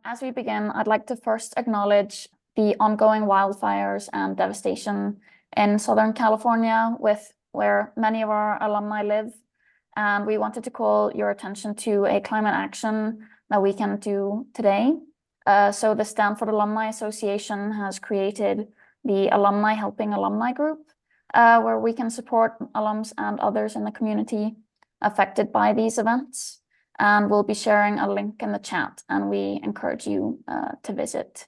As we begin, I'd like to first acknowledge the ongoing wildfires and devastation in Southern California, where many of our alumni live. And we wanted to call your attention to a climate action that we can do today. So the Stanford Alumni Association has created the Alumni Helping Alumni group, where we can support alums and others in the community affected by these events. And we'll be sharing a link in the chat, and we encourage you to visit.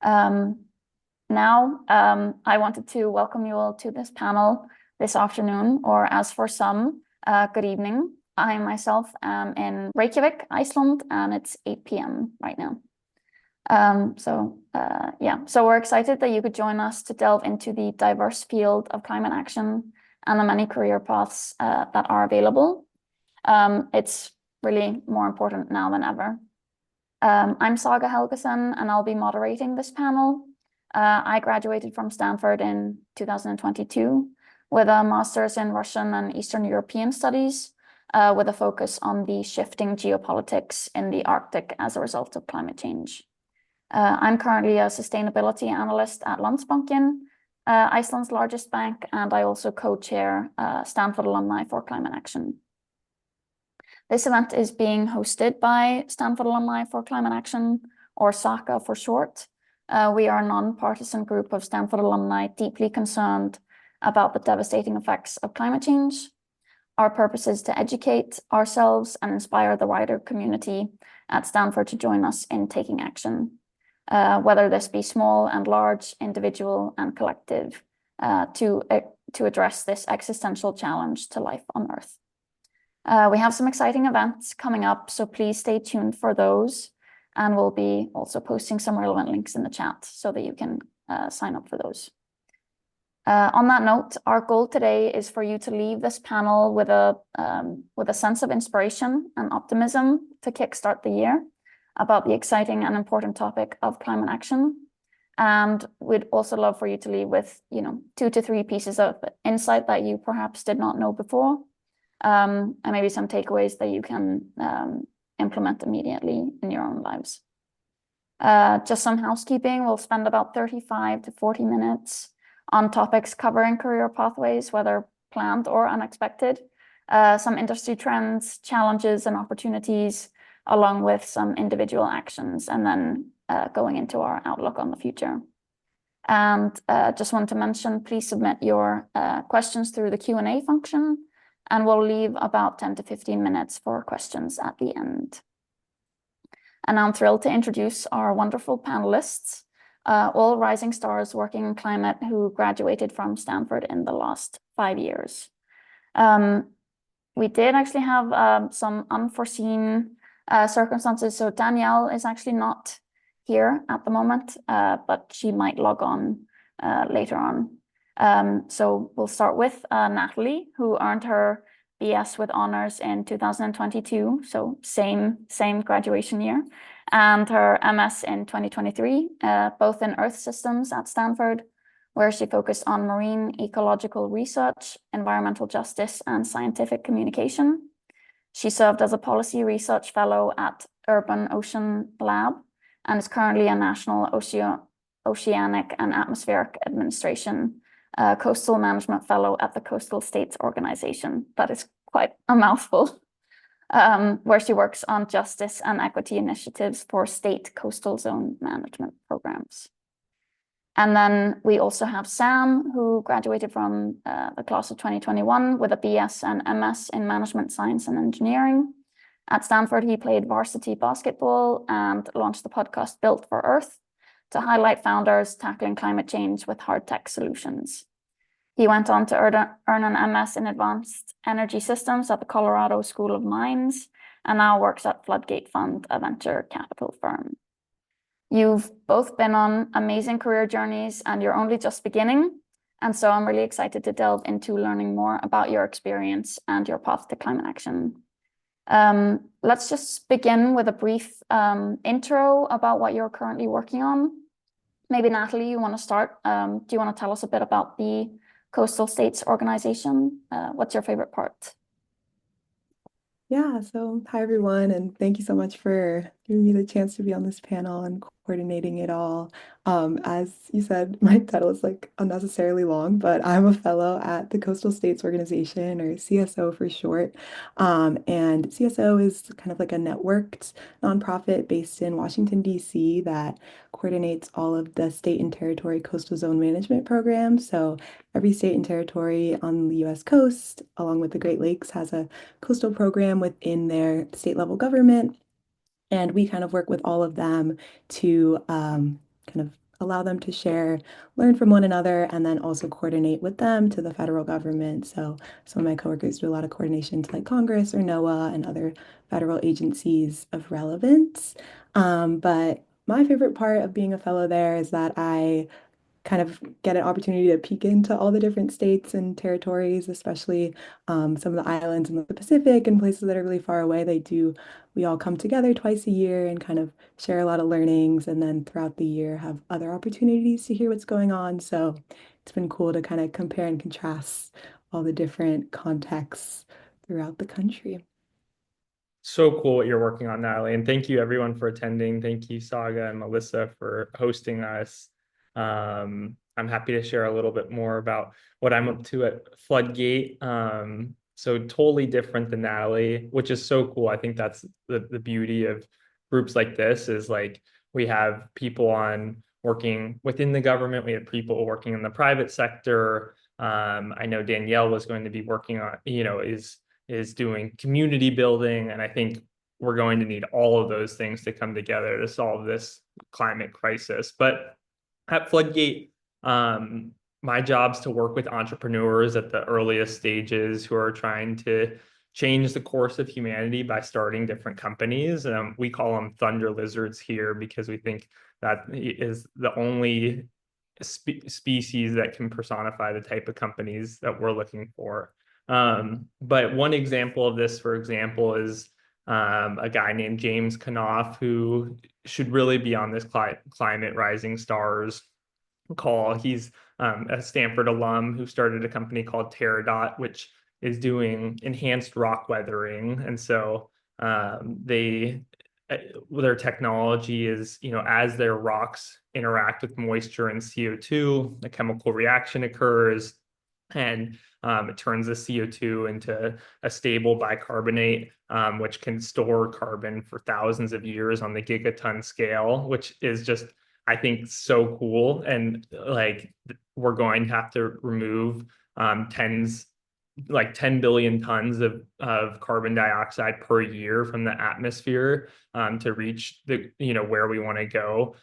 Now, I wanted to welcome you all to this panel this afternoon, or as for some, good evening. I myself am in Reykjavik, Iceland, and it's 8 p.m. right now. So we're excited that you could join us to delve into the diverse field of climate action and the many career paths that are available. It's really more important now than ever. I'm Saga Helgason, and I'll be moderating this panel. I graduated from Stanford in 2022 with a master's in Russian and Eastern European studies, with a focus on the shifting geopolitics in the Arctic as a result of climate change. I'm currently a sustainability analyst at Landsbanken, Iceland's largest bank, and I also co-chair Stanford Alumni for Climate Action. This event is being hosted by Stanford Alumni for Climate Action, or SACA for short. We are a non-partisan group of Stanford alumni deeply concerned about the devastating effects of climate change. Our purpose is to educate ourselves and inspire the wider community at Stanford to join us in taking action, whether this be small and large, individual and collective, to address this existential challenge to life on Earth. We have some exciting events coming up, so please stay tuned for those. And we'll be also posting some relevant links in the chat so that you can sign up for those. On that note, our goal today is for you to leave this panel with a sense of inspiration and optimism to kickstart the year about the exciting and important topic of climate action. And we'd also love for you to leave with, 2 to 3 pieces of insight that you perhaps did not know before. And maybe some takeaways that you can implement immediately in your own lives. Just some housekeeping. We'll spend about 35 to 40 minutes on topics covering career pathways, whether planned or unexpected, some industry trends, challenges and opportunities, along with some individual actions, and then going into our outlook on the future. And just want to mention, please submit your questions through the Q&A function, and we'll leave about 10 to 15 minutes for questions at the end. And I'm thrilled to introduce our wonderful panelists, all rising stars working in climate who graduated from Stanford in the last 5 years. We did actually have some unforeseen circumstances. So Danielle is actually not here at the moment, but she might log on later on. So we'll start with Natalie, who earned her BS with honors in 2022, so same graduation year, and her MS in 2023, both in Earth Systems at Stanford, where she focused on marine ecological research, environmental justice, and scientific communication. She served as a policy research fellow at Urban Ocean Lab and is currently a National Oceanic and Atmospheric Administration Coastal Management Fellow at the Coastal States Organization. That is quite a mouthful, where she works on justice and equity initiatives for state coastal zone management programs. And then we also have Sam, who graduated from the class of 2021 with a BS and MS in Management Science and Engineering. At Stanford, he played varsity basketball and launched the podcast Built for Earth to highlight founders tackling climate change with hard tech solutions. He went on to earn an MS in Advanced Energy Systems at the Colorado School of Mines, and now works at Floodgate Fund, a venture capital firm. You've both been on amazing career journeys, and you're only just beginning. And so I'm really excited to delve into learning more about your experience and your path to climate action. Let's just begin with a brief intro about what you're currently working on. Maybe Natalie, you want to start? Do you want to tell us a bit about the Coastal States Organization? What's your favorite part? Yeah, so hi everyone, and thank you so much for giving me the chance to be on this panel and coordinating it all. As you said, my title is like unnecessarily long, but I'm a fellow at the Coastal States Organization, or CSO for short. And CSO is kind of like a networked nonprofit based in Washington, D.C. that coordinates all of the state and territory coastal zone management programs. So every state and territory on the US coast, along with the Great Lakes, has a coastal program within their state level government. And we kind of work with all of them to kind of allow them to share, learn from one another, and then also coordinate with them to the federal government. So some of my coworkers do a lot of coordination to like Congress or NOAA and other federal agencies of relevance. But my favorite part of being a fellow there is that I kind of get an opportunity to peek into all the different states and territories, especially some of the islands in the Pacific and places that are really far away. We all come together twice a year and kind of share a lot of learnings, and then throughout the year have other opportunities to hear what's going on. So it's been cool to kind of compare and contrast all the different contexts throughout the country. So cool what you're working on, Natalie. And thank you everyone for attending. Thank you, Saga and Melissa, for hosting us. I'm happy to share a little bit more about what I'm up to at Floodgate. So totally different than Natalie, which is so cool. I think that's the beauty of groups like this is like we have people on working within the government, we have people working in the private sector. I know Danielle was going to be working on, is doing community building. And I think we're going to need all of those things to come together to solve this climate crisis. But at Floodgate, um, my job's to work with entrepreneurs at the earliest stages who are trying to change the course of humanity by starting different companies. We call them thunder lizards here because we think that is the only species that can personify the type of companies that we're looking for. But one example of this, for example, is a guy named James Knopf, who should really be on this Climate Rising Stars call. He's a Stanford alum who started a company called Terradot, which is doing enhanced rock weathering. And so they their technology is, as their rocks interact with moisture and CO2, a chemical reaction occurs, and it turns the CO2 into a stable bicarbonate, which can store carbon for thousands of years on the gigaton scale, which is just, I think, so cool. And like, we're going to have to remove tens, like 10 billion tons of carbon dioxide per year from the atmosphere to reach where we want to go,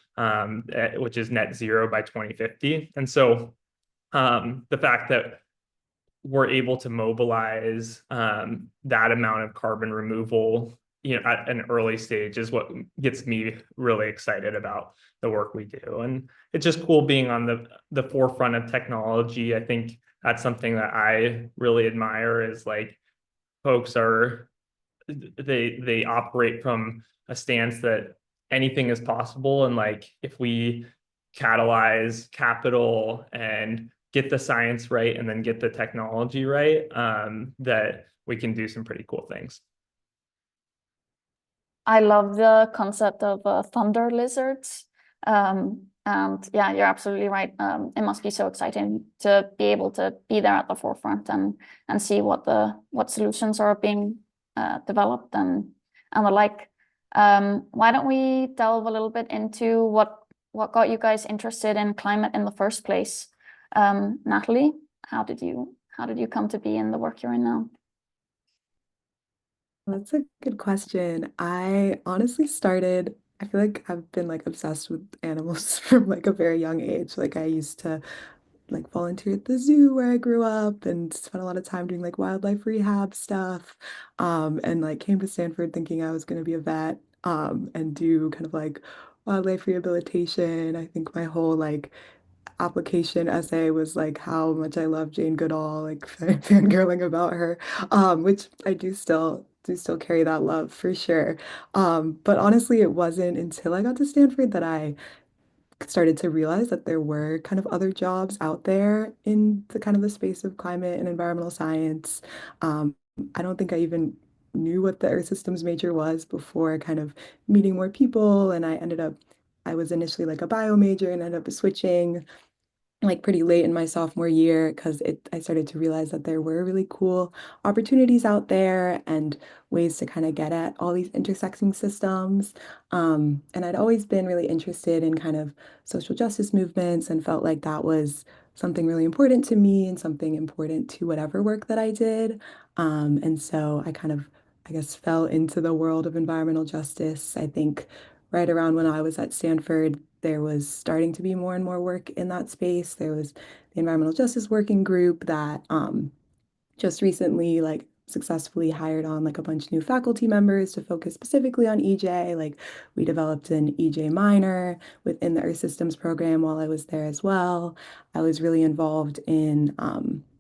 which is net zero by 2050. And so the fact that we're able to mobilize that amount of carbon removal, at an early stage is what gets me really excited about the work we do. And it's just cool being on the forefront of technology. I think that's something that I really admire is like folks are they operate from a stance that anything is possible, and like if we catalyze capital and get the science right and then get the technology right, that we can do some pretty cool things. I love the concept of thunder lizards. And yeah, you're absolutely right. It must be so exciting to be able to be there at the forefront and see what solutions are being developed and the like. Why don't we delve a little bit into what got you guys interested in climate in the first place? Natalie, how did you come to be in the work you're in now? That's a good question. I honestly I feel like I've been like obsessed with animals from like a very young age. Like I used to like volunteer at the zoo where I grew up and spent a lot of time doing like wildlife rehab stuff. And like came to Stanford thinking I was going to be a vet, and do kind of like wildlife rehabilitation. I think my whole like application essay was like how much I love Jane Goodall, like fangirling about her, which I do still carry that love for sure. But honestly, it wasn't until I got to Stanford that I started to realize that there were kind of other jobs out there in the kind of the space of climate and environmental science. I don't think I even knew what the Earth Systems major was before kind of meeting more people. And I was initially like a bio major and ended up switching like pretty late in my sophomore year because I started to realize that there were really cool opportunities out there and ways to kind of get at all these intersecting systems. And I'd always been really interested in kind of social justice movements and felt like that was something really important to me and something important to whatever work that I did. And so I kind of, I guess, fell into the world of environmental justice. I think right around when I was at Stanford, there was starting to be more and more work in that space. There was the Environmental Justice Working Group that just recently like successfully hired on like a bunch of new faculty members to focus specifically on EJ. Like we developed an EJ minor within the Earth Systems program while I was there as well. I was really involved in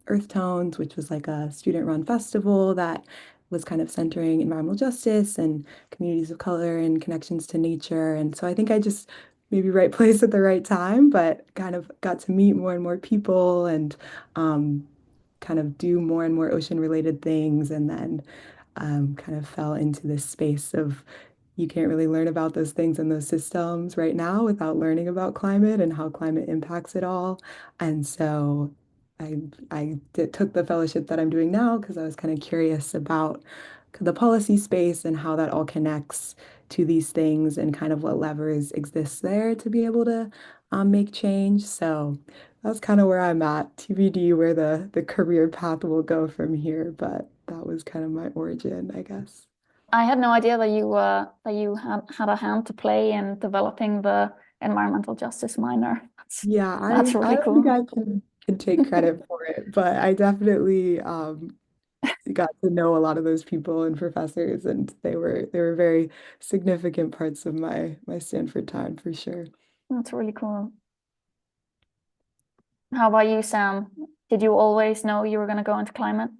Earth Tones, which was like a student-run festival that was kind of centering environmental justice and communities of color and connections to nature. And so I think I just maybe right place at the right time, but kind of got to meet more and more people and kind of do more and more ocean related things, and then kind of fell into this space of you can't really learn about those things and those systems right now without learning about climate and how climate impacts it all. And so took the fellowship that I'm doing now because I was kind of curious about the policy space and how that all connects to these things and kind of what levers exist there to be able to make change. So that's kind of where I'm at, TBD, where the career path will go from here. But that was kind of my origin, I guess. I had no idea that you had a hand to play in developing the environmental justice minor. Yeah, That's I really don't think cool. I can take credit for it, but I definitely got to know a lot of those people and professors, and they were very significant parts of my Stanford time for sure. That's really cool. How about you, Sam? Did you always know you were going to go into climate?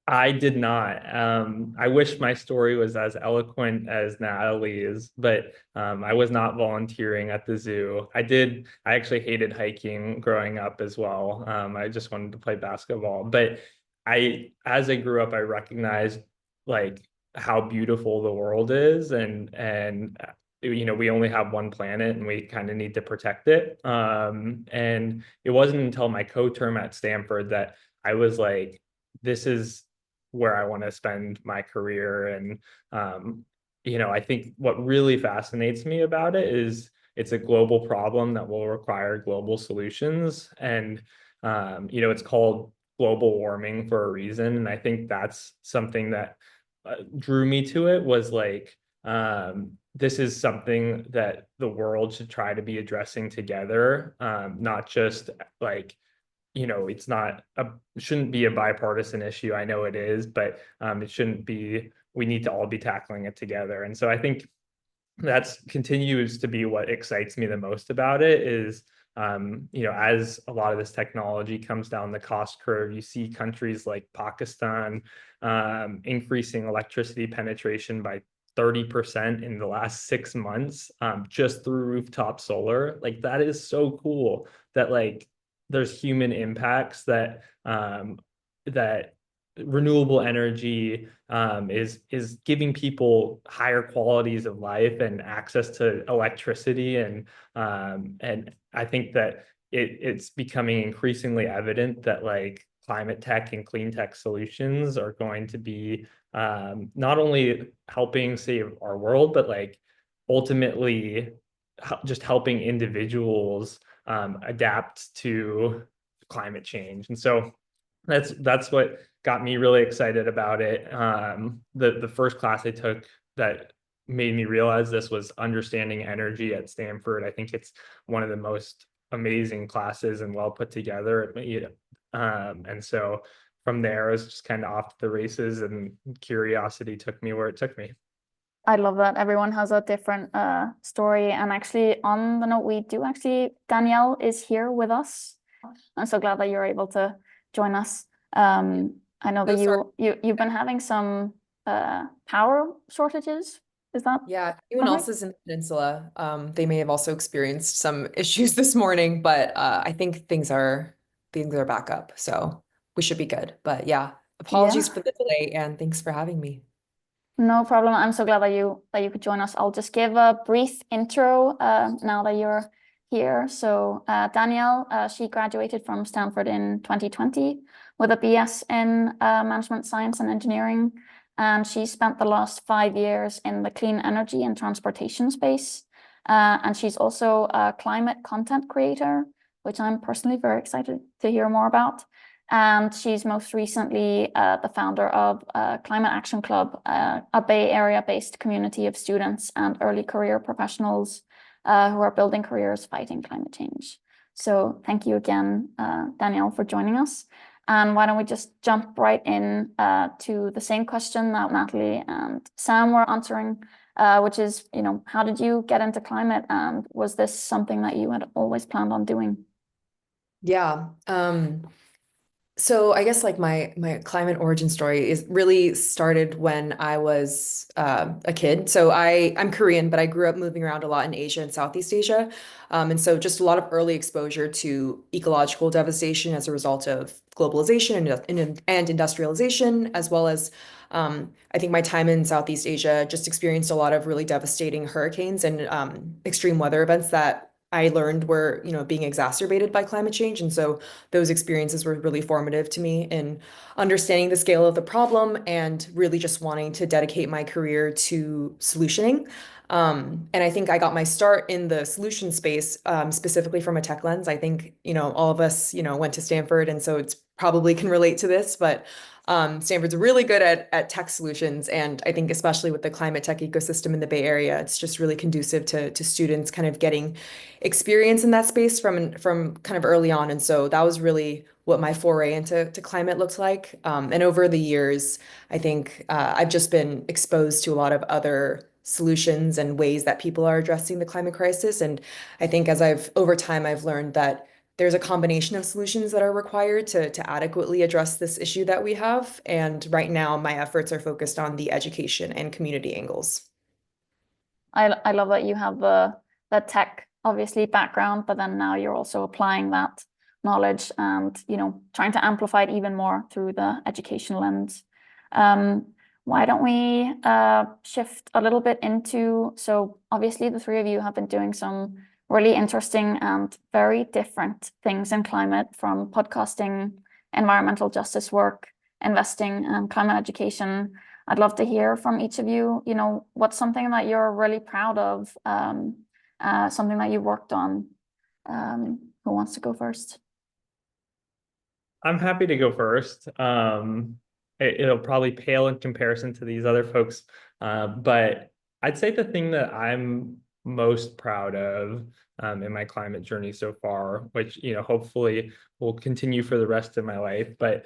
I did not. I wish my story was as eloquent as Natalie's, but I was not volunteering at the zoo. I actually hated hiking growing up as well. I just wanted to play basketball. But as I grew up, I recognized like how beautiful the world is, and we only have one planet and we kind of need to protect it. And it wasn't until my co-term at Stanford that I was like, this is where I want to spend my career. And I think what really fascinates me about it is it's a global problem that will require global solutions. And it's called global warming for a reason. And I think that's something that drew me to it, was like, this is something that the world should try to be addressing together, not just like, shouldn't be a bipartisan issue. I know it is, but it shouldn't be. We need to all be tackling it together. And so I think that's continues to be what excites me the most about it is, as a lot of this technology comes down the cost curve, you see countries like Pakistan increasing electricity penetration by 30% in the last 6 months, just through rooftop solar. Like that is so cool that like there's human impacts that renewable energy is giving people higher qualities of life and access to electricity, and I think that it's becoming increasingly evident that like climate tech and clean tech solutions are going to be not only helping save our world, but like ultimately just helping individuals adapt to climate change. And so that's what got me really excited about it. The first class I took that made me realize this was understanding energy at Stanford. I think it's one of the most amazing classes and well put together. And so from there, I was just kind of off to the races, and curiosity took me where it took me. I love that everyone has a different story. And actually, on the note, Danielle is here with us. I'm so glad that you're able to join us. I know that you've been having some power shortages. Is that? Yeah, anyone else is in the peninsula, they may have also experienced some issues this morning, but I think things are back up, so we should be good. But yeah, Apologies Yeah. for the delay, and thanks for having me. No problem. I'm so glad that you could join us. I'll just give a brief intro now that you're here. So Danielle, she graduated from Stanford in 2020 with a BS in Management Science and Engineering. And she spent the last 5 years in the clean energy and transportation space. And she's also a climate content creator, which I'm personally very excited to hear more about. And she's most recently the founder of Climate Action Club, a Bay Area-based community of students and early career professionals who are building careers fighting climate change. So thank you again, Danielle, for joining us. And why don't we just jump right in to the same question that Natalie and Sam were answering, which is, how did you get into climate? And was this something that you had always planned on doing? Yeah. So I guess like my climate origin story is really started when I was a kid. So I'm Korean, but I grew up moving around a lot in Asia and Southeast Asia. And so just a lot of early exposure to ecological devastation as a result of globalization and industrialization, as well as I think my time in Southeast Asia just experienced a lot of really devastating hurricanes and extreme weather events that I learned were, being exacerbated by climate change. And so those experiences were really formative to me in understanding the scale of the problem and really just wanting to dedicate my career to solutioning. And I think I got my start in the solution space, specifically from a tech lens. I think, all of us, went to Stanford, and so it's probably can relate to this, but Stanford's really good at tech solutions. And I think especially with the climate tech ecosystem in the Bay Area, it's just really conducive to students kind of getting experience in that space from kind of early on. And so that was really what my foray into climate looked like. And over the years, I think I've just been exposed to a lot of other solutions and ways that people are addressing the climate crisis. And I think over time, I've learned that there's a combination of solutions that are required to adequately address this issue that we have. And right now, my efforts are focused on the education and community angles. I love that you have the tech obviously background, but then now you're also applying that knowledge and trying to amplify it even more through the education lens. Why don't we shift a little bit into, so obviously the three of you have been doing some really interesting and very different things in climate, from podcasting, environmental justice work, investing, and climate education. I'd love to hear from each of you, what's something that you're really proud of, something that you worked on. Who wants to go first? I'm happy to go first. It'll probably pale in comparison to these other folks, but I'd say the thing that I'm most proud of in my climate journey so far, which hopefully will continue for the rest of my life, but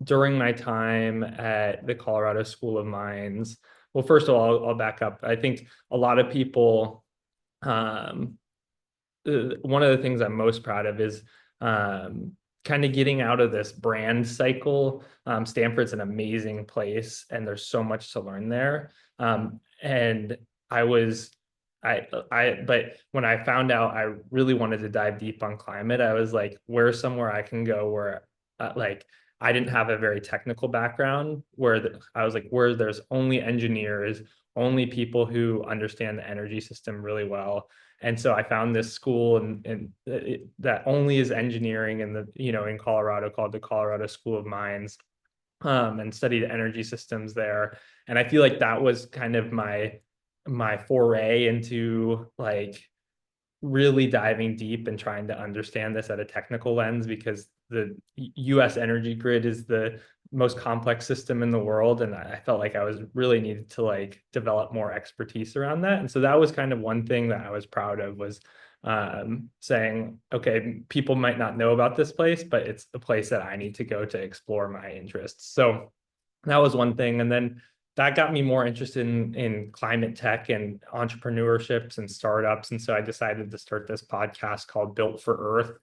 during my time at the Colorado School of Mines, well, first of all, I'll back up. I think a lot of people, one of the things I'm most proud of is kind of getting out of this brand cycle. Stanford's an amazing place, and there's so much to learn there. And but when I found out I really wanted to dive deep on climate, I was like, where's somewhere I can go where, I didn't have a very technical background, I was like, where there's only engineers, only people who understand the energy system really well. And so I found this school that only is engineering in Colorado, called the Colorado School of Mines, and studied energy systems there. And I feel like that was kind of my foray into really diving deep and trying to understand this at a technical lens, because the US energy grid is the most complex system in the world, and I felt like I was really needed to develop more expertise around that. And so that was kind of one thing that I was proud of, was saying, okay, people might not know about this place, but it's the place that I need to go to explore my interests. So that was one thing. And then that got me more interested in climate tech and entrepreneurships and startups. And so I decided to start this podcast called Built for Earth,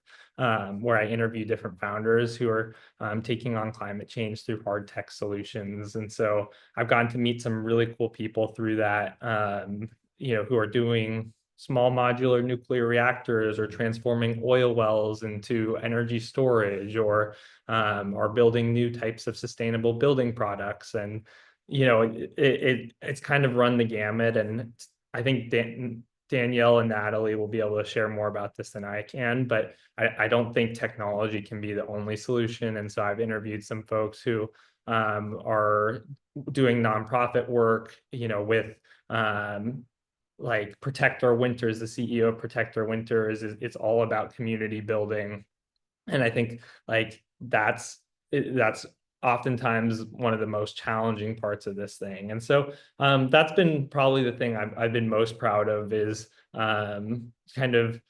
where I interview different founders who are taking on climate change through hard tech solutions. And so I've gotten to meet some really cool people through that, who are doing small modular nuclear reactors, or transforming oil wells into energy storage, or are building new types of sustainable building products. And it's kind of run the gamut. And I think Danielle and Natalie will be able to share more about this than I can, but I don't think technology can be the only solution. And so I've interviewed some folks who are doing nonprofit work, with like Protect Our Winters. The CEO of Protect Our Winters it's all about community building. And I think like that's oftentimes one of the most challenging parts of this thing. And so that's been probably the thing I've been most proud of, is kind of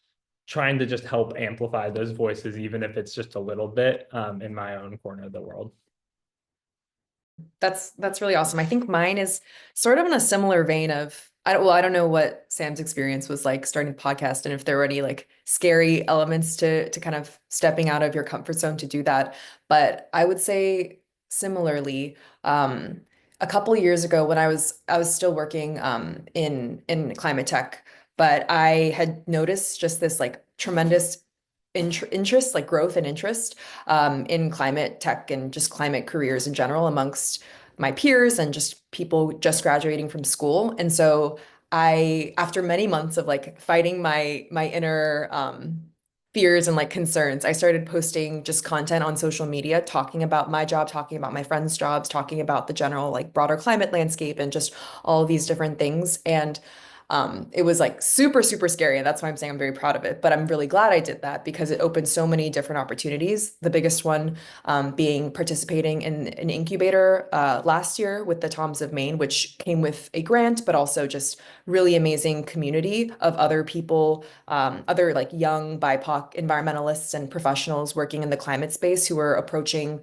trying to just help amplify those voices, even if it's just a little bit in my own corner of the world. That's really awesome. I think mine is sort of in a similar vein of, I don't know what Sam's experience was like starting a podcast, and if there were any like scary elements to kind of stepping out of your comfort zone to do that. But I would say similarly, a couple of years ago when I was still working in climate tech, but I had noticed just this like tremendous interest, like growth and interest in climate tech and just climate careers in general amongst my peers and just people just graduating from school. And so after many months of like fighting my inner fears and like concerns, I started posting just content on social media, talking about my job, talking about my friends' jobs, talking about the general like broader climate landscape and just all of these different things. And it was like super, super scary. And that's why I'm saying I'm very proud of it. But I'm really glad I did that because it opened so many different opportunities. The biggest one being participating in an incubator last year with the Toms of Maine, which came with a grant, but also just really amazing community of other people, other like young BIPOC environmentalists and professionals working in the climate space who were approaching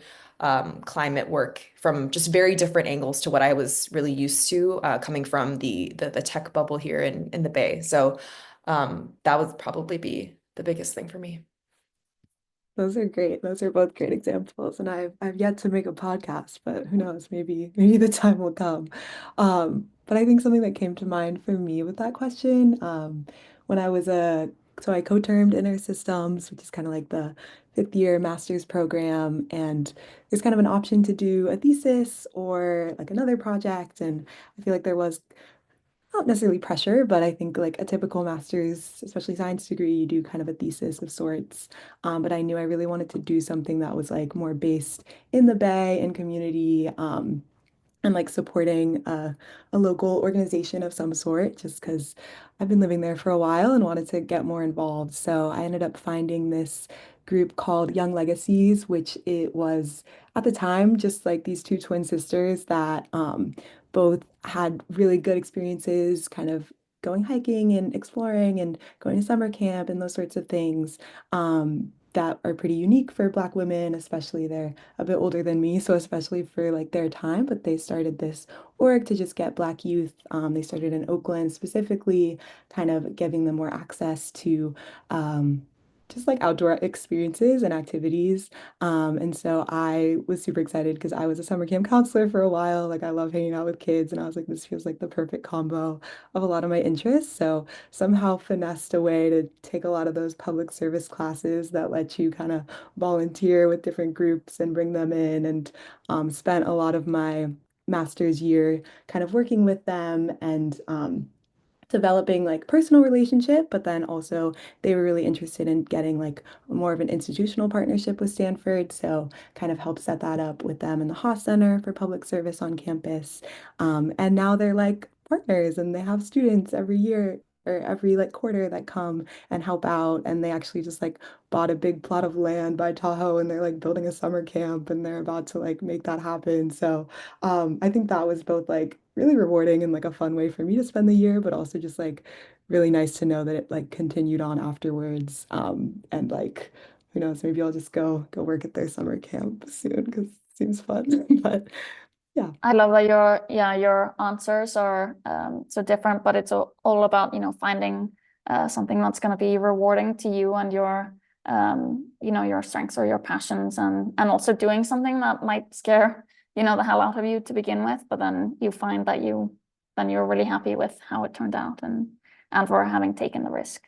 climate work from just very different angles to what I was really used to coming from the tech bubble here in the Bay. So that would probably be the biggest thing for me. Those are great. Those are both great examples. And I've yet to make a podcast, but who knows, maybe the time will come. But I think something that came to mind for me with that question, when I was so I co-termed InterSystems, which is kind of like the 5th-year master's program, and there's kind of an option to do a thesis or like another project. And I feel like there was not necessarily pressure, but I think like a typical master's, especially science degree, you do kind of a thesis of sorts. But I knew I really wanted to do something that was like more based in the Bay and community, and like supporting a local organization of some sort, just because I've been living there for a while and wanted to get more involved. So I ended up finding this group called Young Legacies, which it was at the time just like these two twin sisters that both had really good experiences kind of going hiking and exploring and going to summer camp and those sorts of things. That are pretty unique for Black women, especially they're a bit older than me, so especially for like their time. But they started this org to just get Black youth. They started in Oakland specifically, kind of giving them more access to just like outdoor experiences and activities. And so I was super excited because I was a summer camp counselor for a while. Like I love hanging out with kids, and I was like, this feels like the perfect combo of a lot of my interests. So somehow finessed a way to take a lot of those public service classes that let you kind of volunteer with different groups and bring them in, and spent a lot of my master's year kind of working with them and developing like personal relationship, but then also they were really interested in getting like more of an institutional partnership with Stanford. So kind of helped set that up with them in the Haas Center for Public Service on campus. And now they're like partners and they have students every year or every like quarter that come and help out. And they actually just like bought a big plot of land by Tahoe and they're like building a summer camp and they're about to like make that happen. So I think that was both like really rewarding and like a fun way for me to spend the year, but also just like really nice to know that it like continued on afterwards. And like, who knows, maybe I'll just go work at their summer camp soon because it seems fun. But yeah. I love that your answers are so different, but it's all about, finding something that's going to be rewarding to you and your your strengths or your passions, and also doing something that might scare the hell out of you to begin with, but then you find that you're really happy with how it turned out, and and for having taken the risk.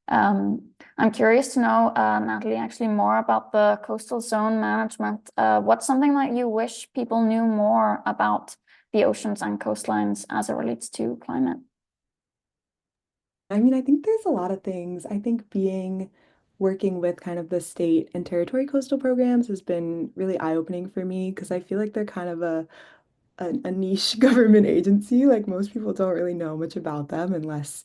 I'm curious to know, Natalie, actually more about the coastal zone management. What's something that you wish people knew more about the oceans and coastlines as it relates to climate? I mean, I think there's a lot of things. I think working with kind of the state and territory coastal programs has been really eye-opening for me because I feel like they're kind of a niche government agency. Like most people don't really know much about them unless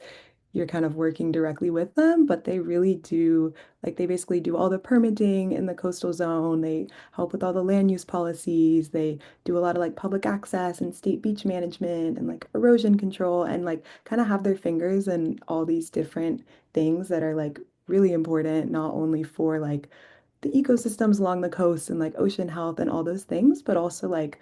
you're kind of working directly with them, but they really do, like they basically do all the permitting in the coastal zone. They help with all the land use policies. They do a lot of like public access and state beach management and like erosion control and like kind of have their fingers in all these different things that are like really important, not only for like the ecosystems along the coast and like ocean health and all those things, but also like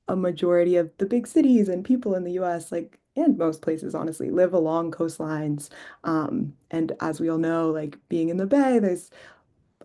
a majority of the big cities and people in the US, like, and most places, honestly, live along coastlines. And as we all know, like being in the Bay, there's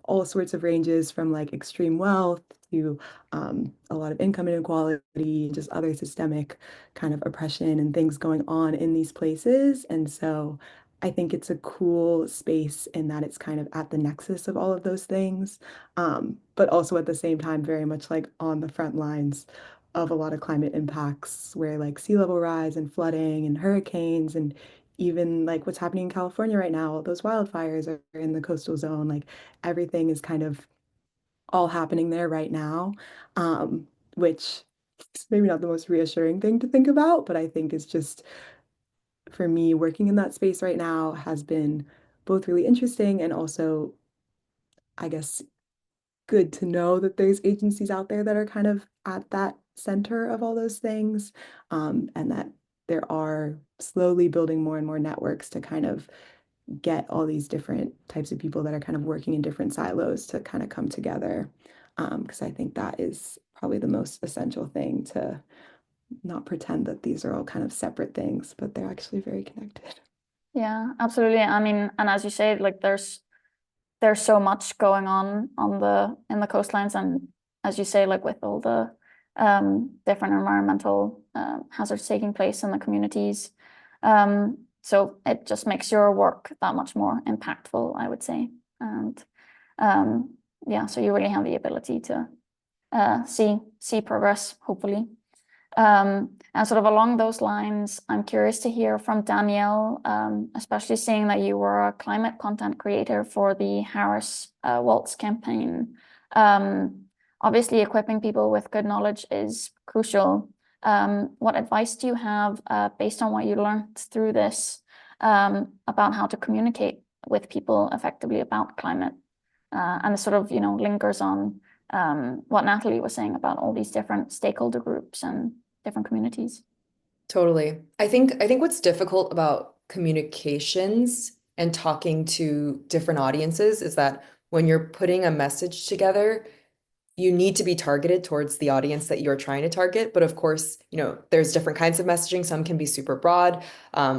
all sorts of ranges from like extreme wealth to a lot of income inequality, just other systemic kind of oppression and things going on in these places. And so I think it's a cool space in that it's kind of at the nexus of all of those things, but also at the same time, very much like on the front lines of a lot of climate impacts where like sea level rise and flooding and hurricanes and even like what's happening in California right now, those wildfires are in the coastal zone. Like everything is kind of all happening there right now, which is maybe not the most reassuring thing to think about, but I think is just for me working in that space right now has been both really interesting and also, I guess, good to know that there's agencies out there that are kind of at that center of all those things, and that there are slowly building more and more networks to kind of get all these different types of people that are kind of working in different silos to kind of come together. Because I think that is probably the most essential thing to not pretend that these are all kind of separate things, but they're actually very connected. Yeah, absolutely. I mean, and as you say, like there's so much going on in the coastlines, and as you say, like with all the different environmental hazards taking place in the communities. So it just makes your work that much more impactful, I would say. And yeah, so you really have the ability to see progress, hopefully. And sort of along those lines, I'm curious to hear from Danielle, especially seeing that you were a climate content creator for the Harris Waltz campaign. Obviously, equipping people with good knowledge is crucial. What advice do you have based on what you learned through this about how to communicate with people effectively about climate? And it sort of, lingers on what Natalie was saying about all these different stakeholder groups and different communities. Totally. I think what's difficult about communications and talking to different audiences is that when you're putting a message together, you need to be targeted towards the audience that you're trying to target. But of course, there's different kinds of messaging. Some can be super broad,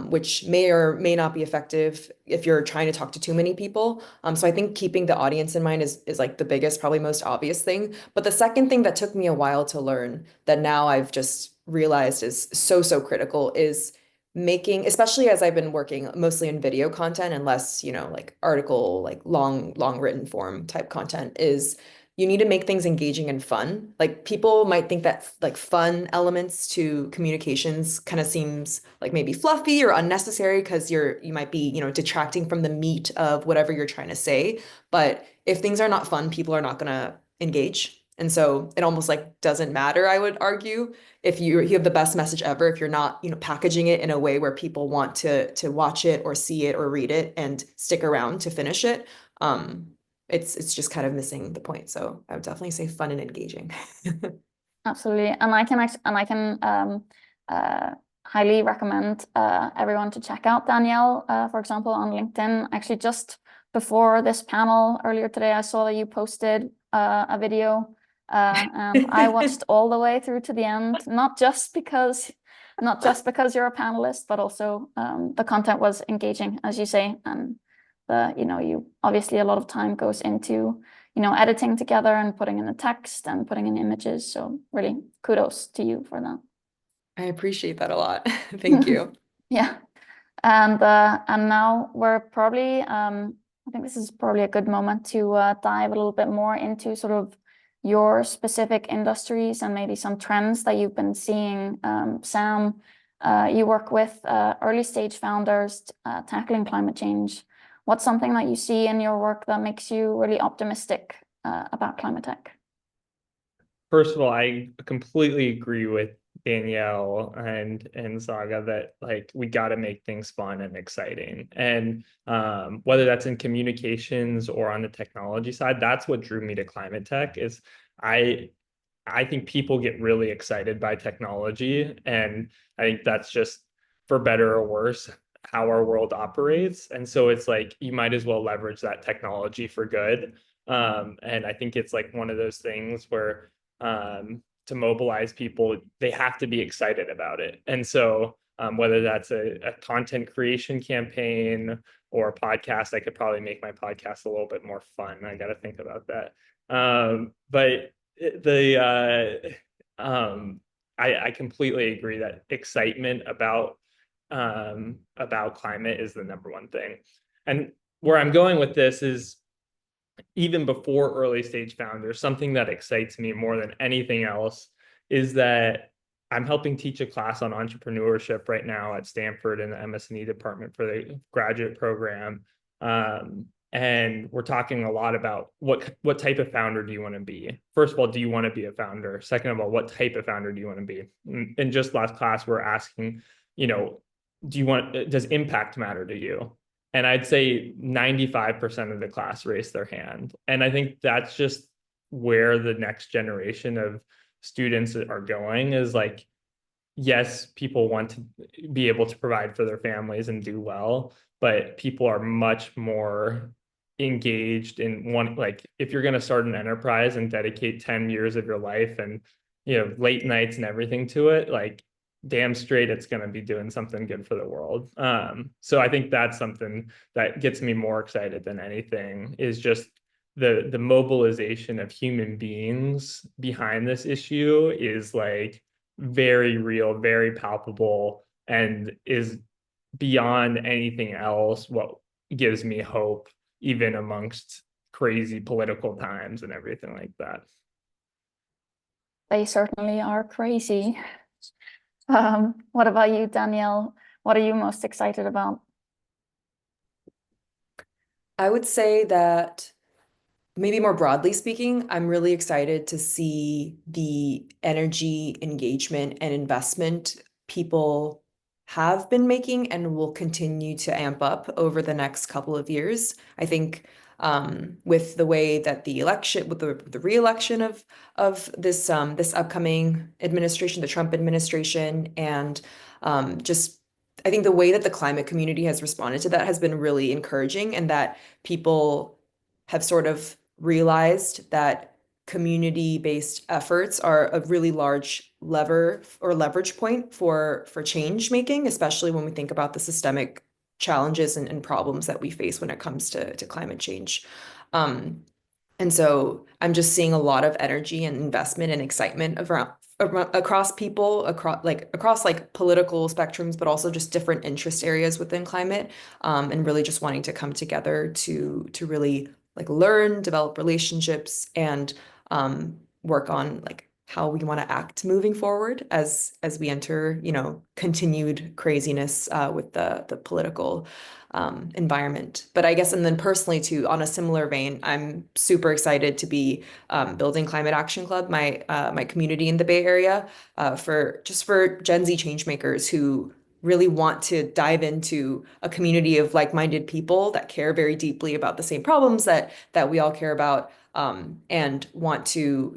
which may or may not be effective if you're trying to talk to too many people. So I think keeping the audience in mind is like the biggest, probably most obvious thing. But the second thing that took me a while to learn that now I've just realized is so critical is making, especially as I've been working mostly in video content and less, like article, like long written form type content, is you need to make things engaging and fun. Like people might think that like fun elements to communications kind of seems like maybe fluffy or unnecessary because you might be, detracting from the meat of whatever you're trying to say. But if things are not fun, people are not going to engage. And so it almost like doesn't matter, I would argue, if you have the best message ever, if you're not, packaging it in a way where people want to watch it or see it or read it and stick around to finish it. It's just kind of missing the point. So I would definitely say fun and engaging. Absolutely. And I can highly recommend everyone to check out Danielle, for example, on LinkedIn. Actually, just before this panel earlier today, I saw that you posted a video and I watched all the way through to the end, not just because you're a panelist, but also the content was engaging, as you say, and you obviously a lot of time goes into editing together and putting in the text and putting in images. So really kudos to you for that. I appreciate that a lot. Thank you. Yeah. And now we're probably, I think this is probably a good moment to dive a little bit more into sort of your specific industries and maybe some trends that you've been seeing. Sam, you work with early stage founders tackling climate change. What's something that you see in your work that makes you really optimistic about climate tech? First of all, I completely agree with Danielle and Saga that like we got to make things fun and exciting. And whether that's in communications or on the technology side, that's what drew me to climate tech is I I think people get really excited by technology, and I think that's just for better or worse how our world operates. And so it's like you might as well leverage that technology for good. And I think it's like one of those things where to mobilize people, they have to be excited about it. And so whether that's a content creation campaign or a podcast, I could probably make my podcast a little bit more fun. I got to think about that. But the I completely agree that excitement about climate is the number one thing. And where I'm going with this is even before early stage founders, something that excites me more than anything else is that I'm helping teach a class on entrepreneurship right now at Stanford in the MS&E department for the graduate program. And we're talking a lot about what type of founder do you want to be? First of all, do you want to be a founder? Second of all, what type of founder do you want to be? In just last class, we're asking, does impact matter to you? And I'd say 95% of the class raised their hand. And I think that's just where the next generation of students are going is like, yes, people want to be able to provide for their families and do well, but people are much more engaged in one, like if you're going to start an enterprise and dedicate 10 years of your life and, late nights and everything to it, like damn straight it's going to be doing something good for the world. So I think that's something that gets me more excited than anything is just the mobilization of human beings behind this issue is like very real, very palpable, and is beyond anything else what gives me hope, even amongst crazy political times and everything like that. They certainly are crazy. What about you, Danielle? What are you most excited about? I would say that maybe more broadly speaking, I'm really excited to see the energy, engagement, and investment people have been making and will continue to amp up over the next couple of years. I think with the way that the election, with the re-election of this this upcoming administration, the Trump administration, and just I think the way that the climate community has responded to that has been really encouraging, and that people have sort of realized that community-based efforts are a really large lever or leverage point for change making, especially when we think about the systemic challenges and problems that we face when it comes to climate change. And so I'm just seeing a lot of energy and investment and excitement across people, across political spectrums, but also just different interest areas within climate, and really just wanting to come together to really learn, develop relationships, and work on how we want to act moving forward as we enter, continued craziness with the political environment. But I guess, and then personally too, on a similar vein, I'm super excited to be building Climate Action Club, my community in the Bay Area, for Gen Z change makers who really want to dive into a community of like-minded people that care very deeply about the same problems that we all care about, and want to,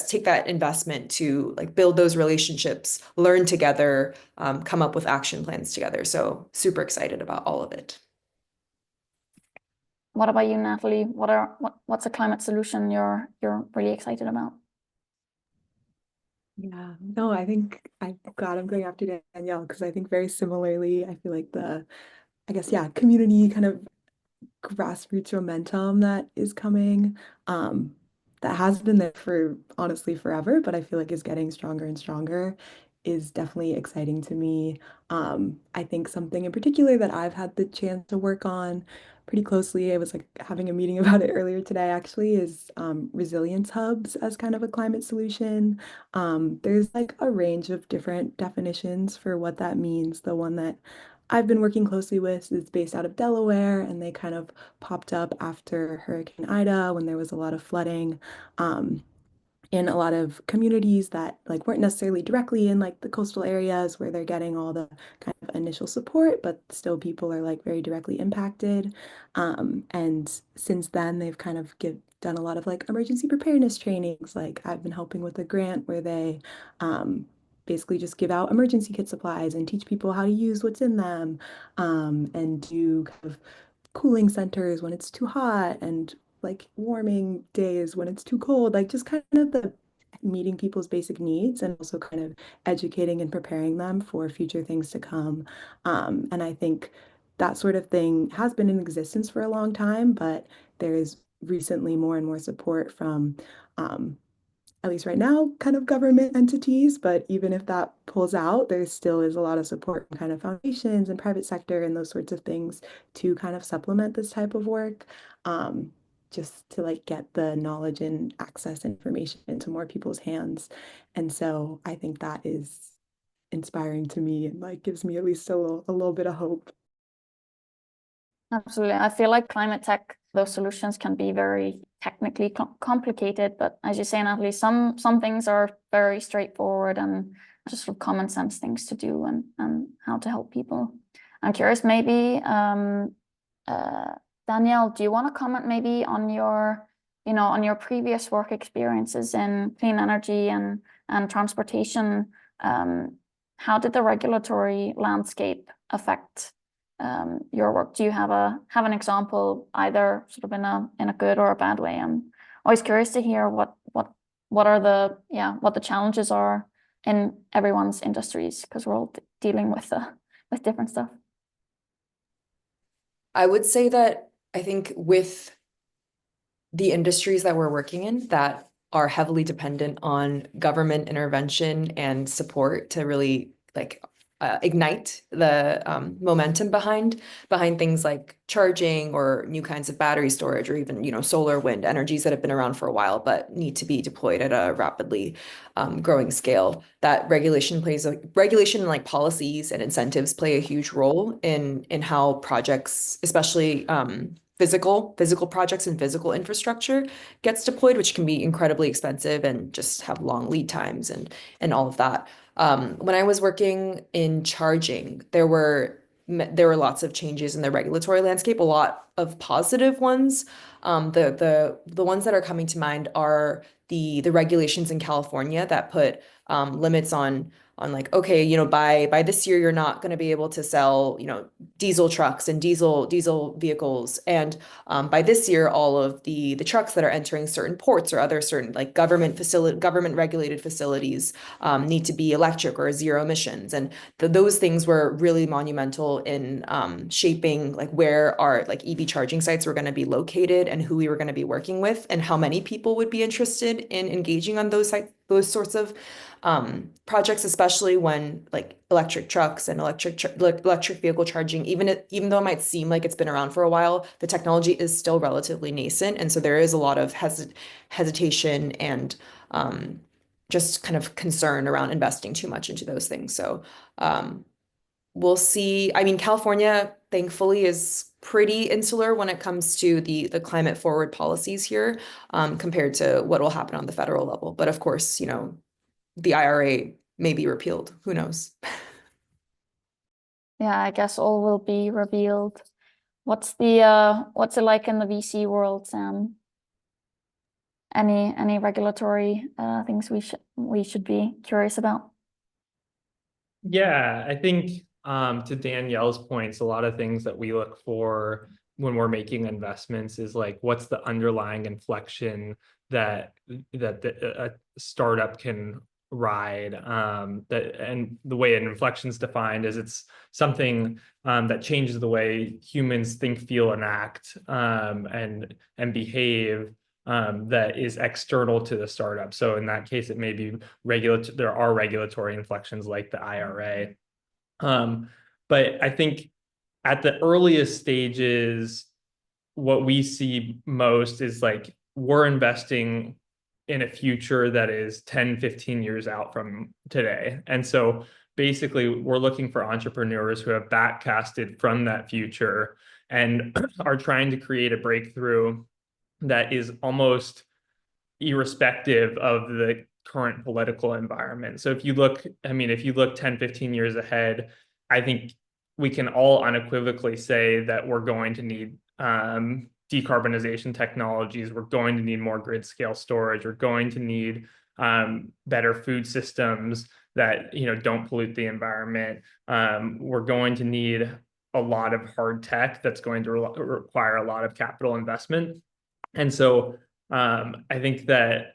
take that investment to build those relationships, learn together, come up with action plans together. So super excited about all of it. What about you, Natalie? What's a climate solution you're really excited about? Yeah, no, I think I'm glad I'm going after Danielle because I think very similarly, I feel like community kind of grassroots momentum that is coming, that has been there for honestly forever, but I feel like is getting stronger and stronger, is definitely exciting to me. I think something in particular that I've had the chance to work on pretty closely, I was like having a meeting about it earlier today actually, is resilience hubs as kind of a climate solution. There's like a range of different definitions for what that means. The one that I've been working closely with is based out of Delaware, and they kind of popped up after Hurricane Ida when there was a lot of flooding. In a lot of communities that like weren't necessarily directly in like the coastal areas where they're getting all the kind of initial support, but still people are like very directly impacted. And since then, they've kind of done a lot of like emergency preparedness trainings. Like I've been helping with a grant where they basically just give out emergency kit supplies and teach people how to use what's in them, and do kind of cooling centers when it's too hot and like warming days when it's too cold, like just kind of the meeting people's basic needs and also kind of educating and preparing them for future things to come. And I think that sort of thing has been in existence for a long time, but there is recently more and more support from at least right now, kind of government entities. But even if that pulls out, there still is a lot of support from kind of foundations and private sector and those sorts of things to kind of supplement this type of work, just to like get the knowledge and access information into more people's hands. And so I think that is inspiring to me and like gives me at least a little bit of hope. Absolutely. I feel like climate tech, those solutions can be very technically complicated, but as you say, Natalie, some things are very straightforward and just sort of common sense things to do and how to help people. I'm curious, maybe Danielle, do you want to comment maybe on your previous work experiences in clean energy and transportation? How did the regulatory landscape affect your work? Do you have an example, either sort of in a good or a bad way? I'm always curious to hear what are what the challenges are in everyone's industries, because we're all dealing with different stuff. I would say that I think with the industries that we're working in that are heavily dependent on government intervention and support to really like ignite the momentum behind things like charging or new kinds of battery storage, or even solar, wind energies that have been around for a while but need to be deployed at a rapidly growing scale. That regulation and like policies and incentives play a huge role in how projects, especially physical projects and physical infrastructure gets deployed, which can be incredibly expensive and just have long lead times and all of that. When I was working in charging, there were lots of changes in the regulatory landscape, a lot of positive ones. The ones that are coming to mind are the regulations in California that put limits on like, okay, by this year, you're not going to be able to sell, diesel trucks and diesel vehicles. And by this year, all of the trucks that are entering certain ports or other certain like government regulated facilities need to be electric or zero emissions. And those things were really monumental in shaping like where our like EV charging sites were going to be located and who we were going to be working with and how many people would be interested in engaging on those sites, those sorts of projects, especially when like electric trucks and electric vehicle charging, even though it might seem like it's been around for a while, the technology is still relatively nascent. And so there is a lot of hesitation and just kind of concern around investing too much into those things. So we'll see. I mean, California, thankfully, is pretty insular when it comes to the climate forward policies here, compared to what will happen on the federal level. But of course, the IRA may be repealed. Who knows? Yeah, I guess all will be revealed. What's it like in the VC world, Sam? Any regulatory things we should be curious about? Yeah, I think to Danielle's points, a lot of things that we look for when we're making investments is like, what's the underlying inflection that a startup can ride, and the way an inflection is defined is it's something that changes the way humans think, feel, and act, and behave, that is external to the startup. So in that case, it may be there are regulatory inflections like the IRA. But I think at the earliest stages, what we see most is like we're investing in a future that is 10, 15 years out from today. And so basically, we're looking for entrepreneurs who have backcasted from that future and are trying to create a breakthrough that is almost irrespective of the current political environment. So if you look 10, 15 years ahead, I think we can all unequivocally say that we're going to need decarbonization technologies. We're going to need more grid scale storage. We're going to need better food systems that don't pollute the environment. We're going to need a lot of hard tech that's going to require a lot of capital investment. And so I think that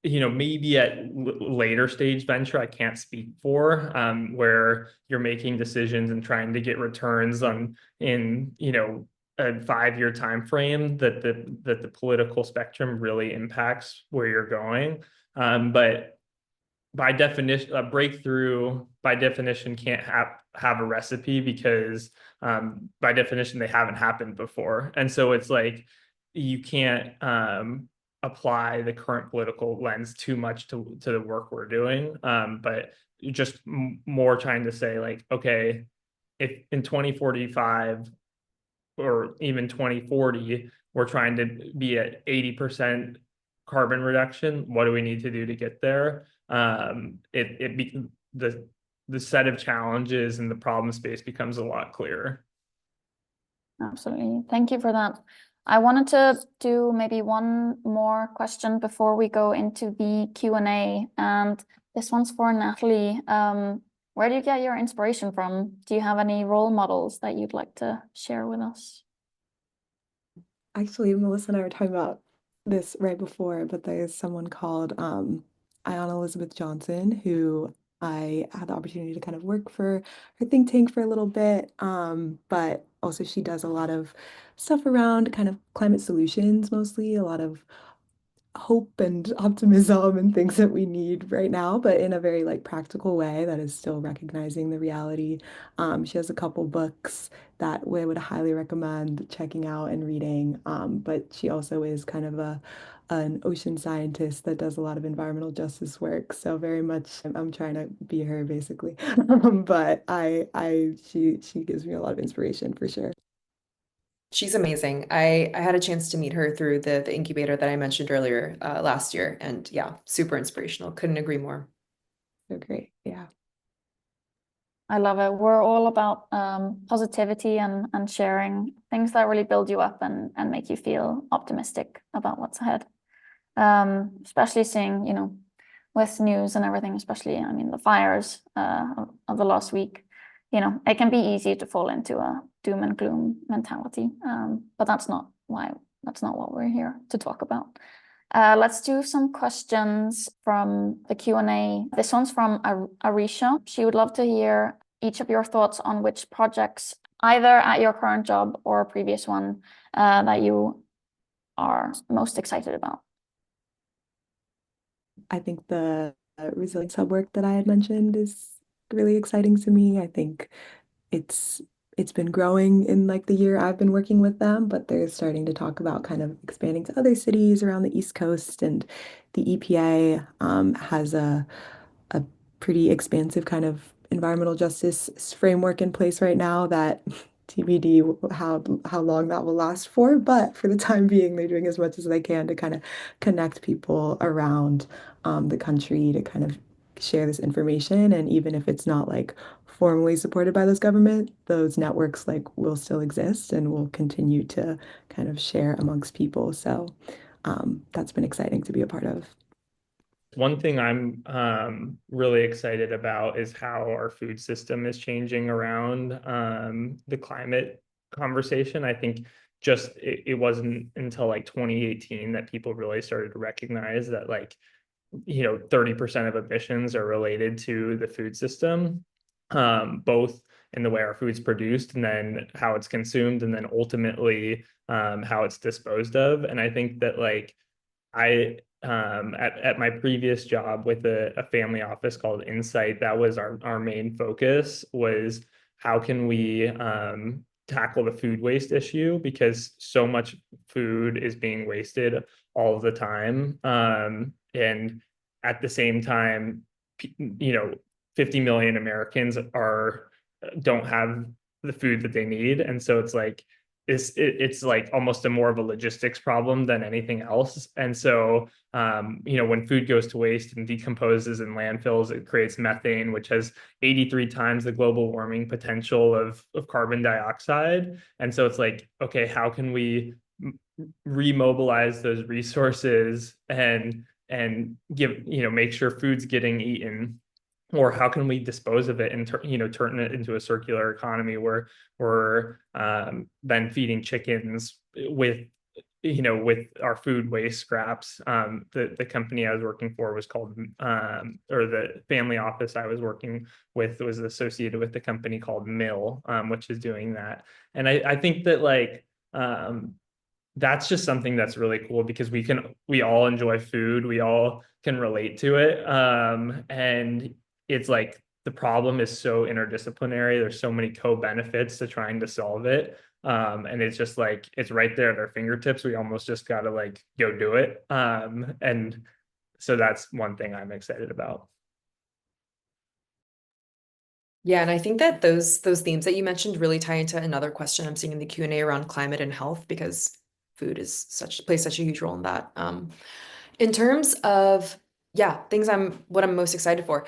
maybe at later stage venture, I can't speak for, where you're making decisions and trying to get returns in a 5-year time frame that the political spectrum really impacts where you're going. But by definition, a breakthrough by definition can't have a recipe because by definition they haven't happened before, and so it's like you can't apply the current political lens too much to the work we're doing, but just more trying to say like, okay, if in 2045 or even 2040 we're trying to be at 80% carbon reduction, what do we need to do to get there? The set of challenges and the problem space becomes a lot clearer. Absolutely. Thank you for that. I wanted to do maybe one more question before we go into the Q&A, and this one's for Natalie. Where do you get your inspiration from? Do you have any role models that you'd like to share with us? Actually, Melissa and I were talking about this right before, but there's someone called Ayanna Elizabeth Johnson, who I had the opportunity to kind of work for her think tank for a little bit. But also she does a lot of stuff around kind of climate solutions, mostly a lot of hope and optimism and things that we need right now, but in a very like practical way that is still recognizing the reality. She has a couple books that we would highly recommend checking out and reading. But she also is kind of an ocean scientist that does a lot of environmental justice work. So very much I'm trying to be her basically. But she gives me a lot of inspiration for sure. She's amazing. I had a chance to meet her through the incubator that I mentioned earlier last year. And yeah, super inspirational. Couldn't agree more. So great. Yeah. I love it. We're all about positivity and sharing things that really build you up and make you feel optimistic about what's ahead. Especially seeing, with news and everything, especially, the fires of the last week, it can be easy to fall into a doom and gloom mentality. But that's not what we're here to talk about. Let's do some questions from the Q&A. This one's from Arisha. She would love to hear each of your thoughts on which projects, either at your current job or a previous one, that you are most excited about. I think the resilience hub work that I had mentioned is really exciting to me. I think it's been growing in like the year I've been working with them, but they're starting to talk about kind of expanding to other cities around the East Coast, and the EPA has a pretty expansive kind of environmental justice framework in place right now that TBD how long that will last for, but for the time being, they're doing as much as they can to kind of connect people around the country to kind of share this information. And even if it's not like formally supported by those networks like will still exist and will continue to kind of share amongst people. So that's been exciting to be a part of. One thing I'm really excited about is how our food system is changing around the climate conversation. I think it wasn't until like 2018 that people really started to recognize that 30% of emissions are related to the food system, both in the way our food's produced, and then how it's consumed, and then ultimately how it's disposed of. And I think that like at my previous job with a family office called Insight, that was our main focus, was how can we tackle the food waste issue, because so much food is being wasted all of the time. And at the same time, 50 million Americans don't have the food that they need. And so it's like, it's like almost a more of a logistics problem than anything else. And so, when food goes to waste and decomposes in landfills, it creates methane, which has 83 times the global warming potential of carbon dioxide. And so it's like, okay, how can we remobilize those resources and make sure food's getting eaten? Or how can we dispose of it and turn it into a circular economy where we're then feeding chickens with our food waste scraps. The company I was working for was called, or the family office I was working with was associated with the company called Mill, which is doing that. And I think that like that's just something that's really cool, because we all enjoy food, we all can relate to it, and it's like the problem is so interdisciplinary. There's so many co-benefits to trying to solve it. And it's just like, it's right there at our fingertips. We almost just got to like go do it. And so that's one thing I'm excited about. Yeah, and I think that those themes that you mentioned really tie into another question I'm seeing in the Q&A around climate and health, because food plays such a huge role in that. In terms of, things what I'm most excited for,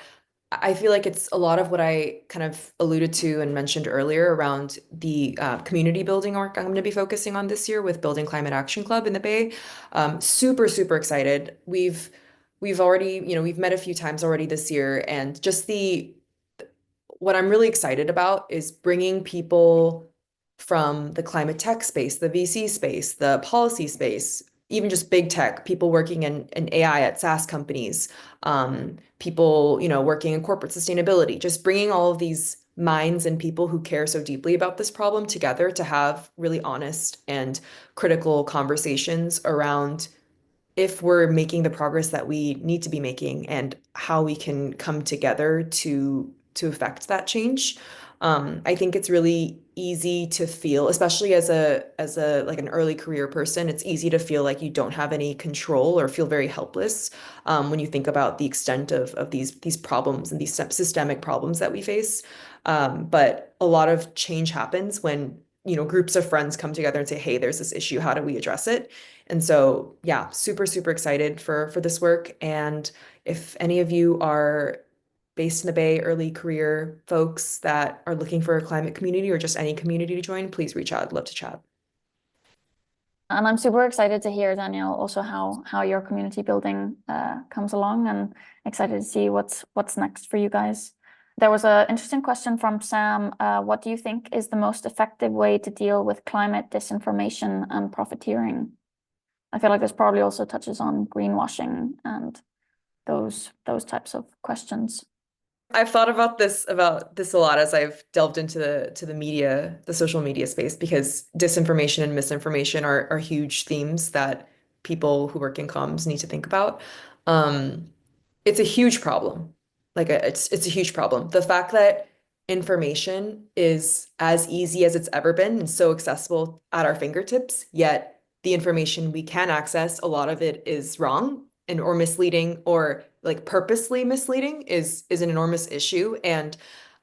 I feel like it's a lot of what I kind of alluded to and mentioned earlier around the community building work I'm going to be focusing on this year with Building Climate Action Club in the Bay. Super, super excited. We've already, we've met a few times already this year, and just what I'm really excited about is bringing people from the climate tech space, the VC space, the policy space, even just big tech, people working in AI at SaaS companies, people, working in corporate sustainability, just bringing all of these minds and people who care so deeply about this problem together to have really honest and critical conversations around if we're making the progress that we need to be making and how we can come together to affect that change. I think it's really easy to feel, especially as a like an early career person, it's easy to feel like you don't have any control or feel very helpless when you think about the extent of these problems and these systemic problems that we face. But a lot of change happens when groups of friends come together and say, hey, there's this issue, how do we address it? And so, yeah, super, super excited for this work. And if any of you are based in the Bay, early career folks that are looking for a climate community or just any community to join, please reach out. I'd love to chat. And I'm super excited to hear, Danielle, also how your community building comes along, and excited to see what's next for you guys. There was an interesting question from Sam. What do you think is the most effective way to deal with climate disinformation and profiteering? I feel like this probably also touches on greenwashing and those types of questions. I've thought about this a lot as I've delved into the media, the social media space, because disinformation and misinformation are huge themes that people who work in comms need to think about. It's a huge problem. Like it's a huge problem. The fact that information is as easy as it's ever been and so accessible at our fingertips, yet the information we can access, a lot of it is wrong and or misleading or like purposely misleading is an enormous issue. And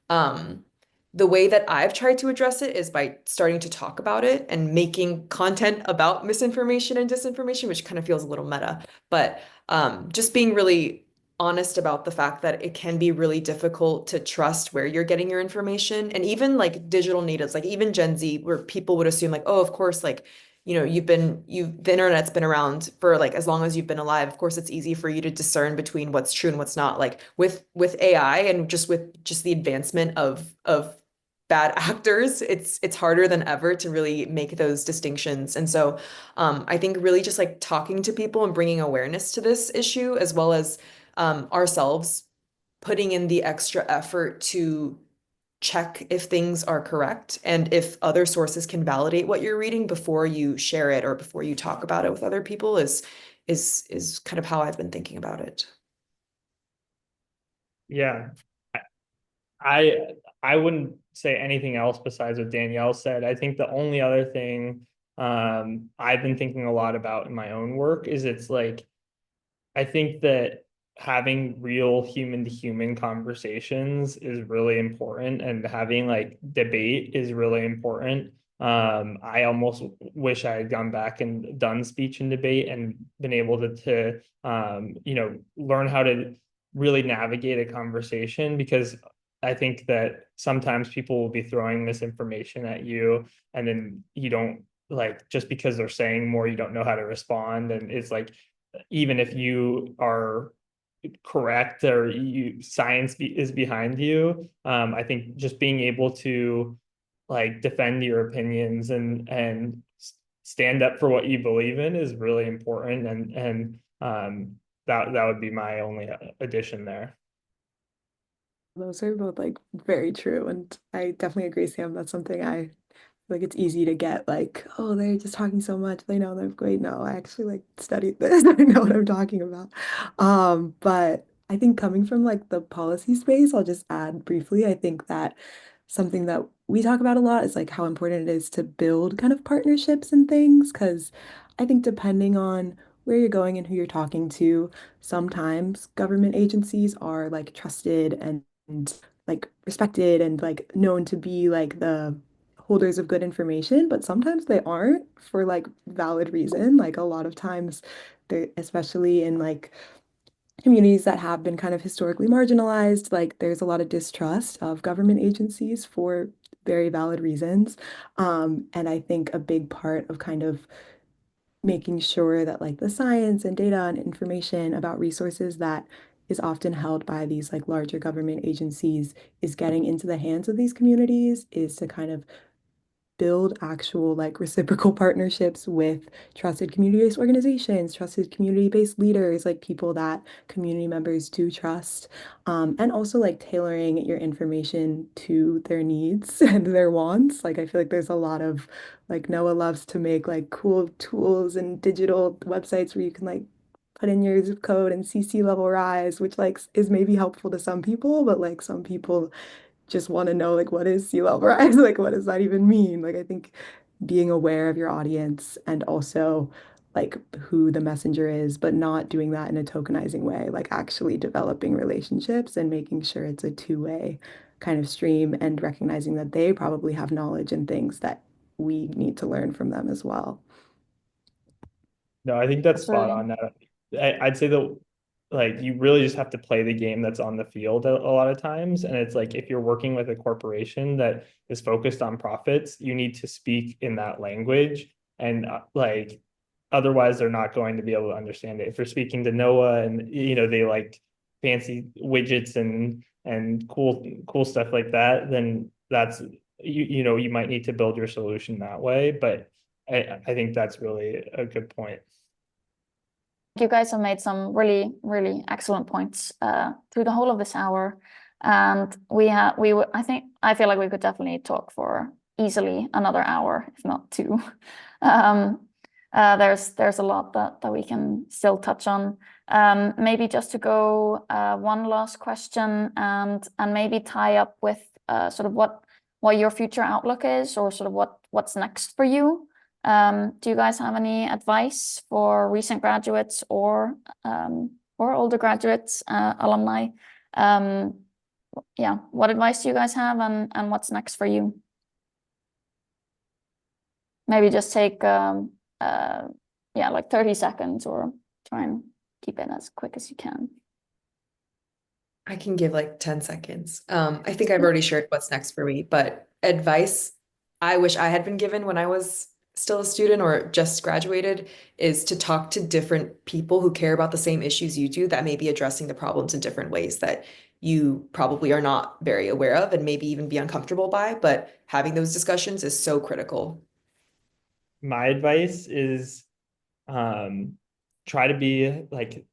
the way that I've tried to address it is by starting to talk about it and making content about misinformation and disinformation, which kind of feels a little meta, but just being really honest about the fact that it can be really difficult to trust where you're getting your information. And even like digital natives, like even Gen Z, where people would assume like, oh, of course, like, the internet's been around for like as long as you've been alive. Of course, it's easy for you to discern between what's true and what's not. Like with AI and with the advancement of bad actors, it's harder than ever to really make those distinctions. And so I think really just like talking to people and bringing awareness to this issue, as well as ourselves putting in the extra effort to check if things are correct and if other sources can validate what you're reading before you share it or before you talk about it with other people is kind of how I've been thinking about it. Yeah. I I wouldn't say anything else besides what Danielle said. I think the only other thing I've been thinking a lot about in my own work is it's like I think that having real human to human conversations is really important, and having like debate is really important. I almost wish I had gone back and done speech and debate and been able to learn how to really navigate a conversation, because I think that sometimes people will be throwing misinformation at you, and then you don't, like, just because they're saying more, you don't know how to respond. And it's like, even if you are correct or is behind you, I think just being able to like defend your opinions and stand up for what you believe in is really important. And that would be my only addition there. Those are both like very true. And I definitely agree, Sam. That's something I like. It's easy to get like, oh, they're just talking so much. They know they're great. No, I actually like studied this. I know what I'm talking about. But I think coming from like the policy space, I'll just add briefly, I think that something that we talk about a lot is like how important it is to build kind of partnerships and things. Because I think depending on where you're going and who you're talking to, sometimes government agencies are like trusted and like respected and like known to be like the holders of good information, but sometimes they aren't for like valid reason. Like a lot of times they, especially in like communities that have been kind of historically marginalized, like there's a lot of distrust of government agencies for very valid reasons. And I think a big part of kind of making sure that like the science and data and information about resources that is often held by these like larger government agencies is getting into the hands of these communities, is to kind of build actual like reciprocal partnerships with trusted community-based organizations, trusted community-based leaders, like people that community members do trust, and also like tailoring your information to their needs and their wants. Like I feel like there's a lot of like Noah loves to make like cool tools and digital websites where you can like put in your zip code and see sea level rise, which like is maybe helpful to some people, but like some people just want to know like what is sea level rise? Like what does that even mean? Like I think being aware of your audience and also like who the messenger is, but not doing that in a tokenizing way, like actually developing relationships and making sure it's a two-way kind of stream and recognizing that they probably have knowledge and things that we need to learn from them as well. No, I think that's spot Absolutely. on. I'd say that like you really just have to play the game that's on the field a lot of times. And it's like if you're working with a corporation that is focused on profits, you need to speak in that language. And like otherwise they're not going to be able to understand it. If you're speaking to NOAA and they like fancy widgets and cool stuff like that, then that's you might need to build your solution that way. But I think that's really a good point. You guys have made some really, really excellent points through the whole of this hour. And I feel like we could definitely talk for easily another hour, if not two. There's a lot that we can still touch on. Maybe just to go one last question and maybe tie up with sort of what your future outlook is, or sort of what's next for you. Do you guys have any advice for recent graduates or older graduates, alumni? Yeah, what advice do you guys have, and what's next for you? Maybe just take like 30 seconds, or try and keep it as quick as you can. I can give like 10 seconds. I think I've already shared what's next for me, but advice I wish I had been given when I was still a student or just graduated is to talk to different people who care about the same issues you do, that may be addressing the problems in different ways that you probably are not very aware of and maybe even be uncomfortable by, but having those discussions is so critical. My advice is try to be like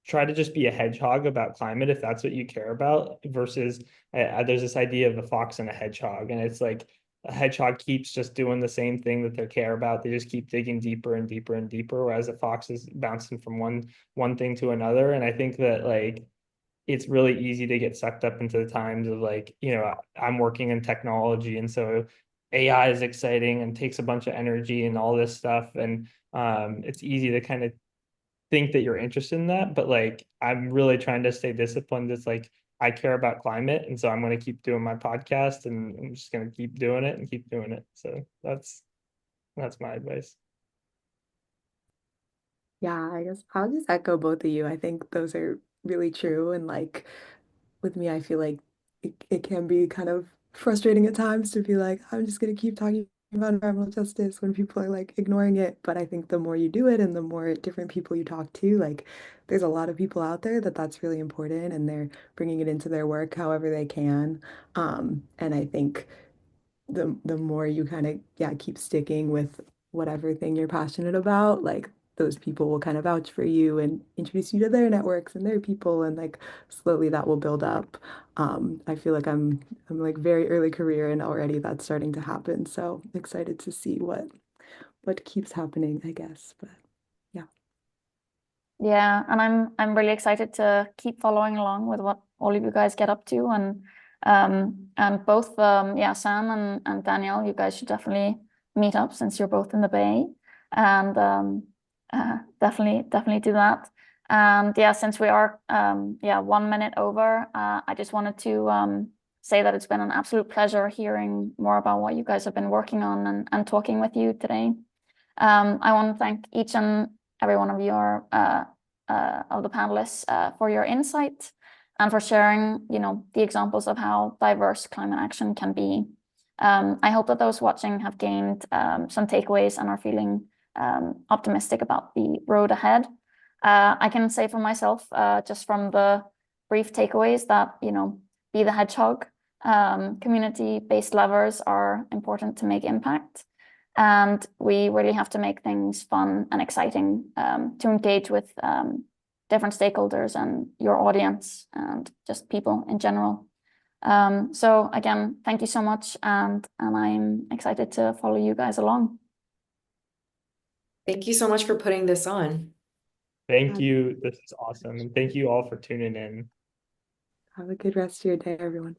try to just be a hedgehog about climate if that's what you care about, versus there's this idea of a fox and a hedgehog, and it's like a hedgehog keeps just doing the same thing that they care about. They just keep digging deeper and deeper and deeper, whereas a fox is bouncing from one thing to another. And I think that like it's really easy to get sucked up into the times of like, I'm working in technology, and so AI is exciting and takes a bunch of energy and all this stuff. And it's easy to kind of think that you're interested in that, but like I'm really trying to stay disciplined. It's like I care about climate, and so I'm going to keep doing my podcast, and I'm just going to keep doing it and keep doing it. So that's my advice. Yeah, I guess I'll just echo both of you. I think those are really true. And like with me, I feel like it can be kind of frustrating at times to be like, I'm just gonna keep talking about environmental justice when people are like ignoring it. But I think the more you do it and the more different people you talk to, like there's a lot of people out there that's really important and they're bringing it into their work however they can. And I think the more you kind of keep sticking with whatever thing you're passionate about, like those people will kind of vouch for you and introduce you to their networks and their people, and like slowly that will build up. I feel like I'm like very early career and already that's starting to happen. So excited to see what keeps happening, I guess. But yeah. Yeah, and I'm really excited to keep following along with what all of you guys get up to, and both Sam and Danielle, you guys should definitely meet up since you're both in the Bay, and definitely do that. And yeah, since we are 1 minute over, I just wanted to say that it's been an absolute pleasure hearing more about what you guys have been working on and talking with you today. I want to thank each and every one of your of the panelists for your insight and for sharing, the examples of how diverse climate action can be. I hope that those watching have gained some takeaways and are feeling optimistic about the road ahead. I can say for myself, just from the brief takeaways, that be the hedgehog. Community-based levers are important to make impact. And we really have to make things fun and exciting to engage with different stakeholders and your audience and just people in general. So again, thank you so much, and I'm excited to follow you guys along. Thank you so much for putting this on. Thank you. This is awesome. And thank you all for tuning in. Have a good rest of your day, everyone.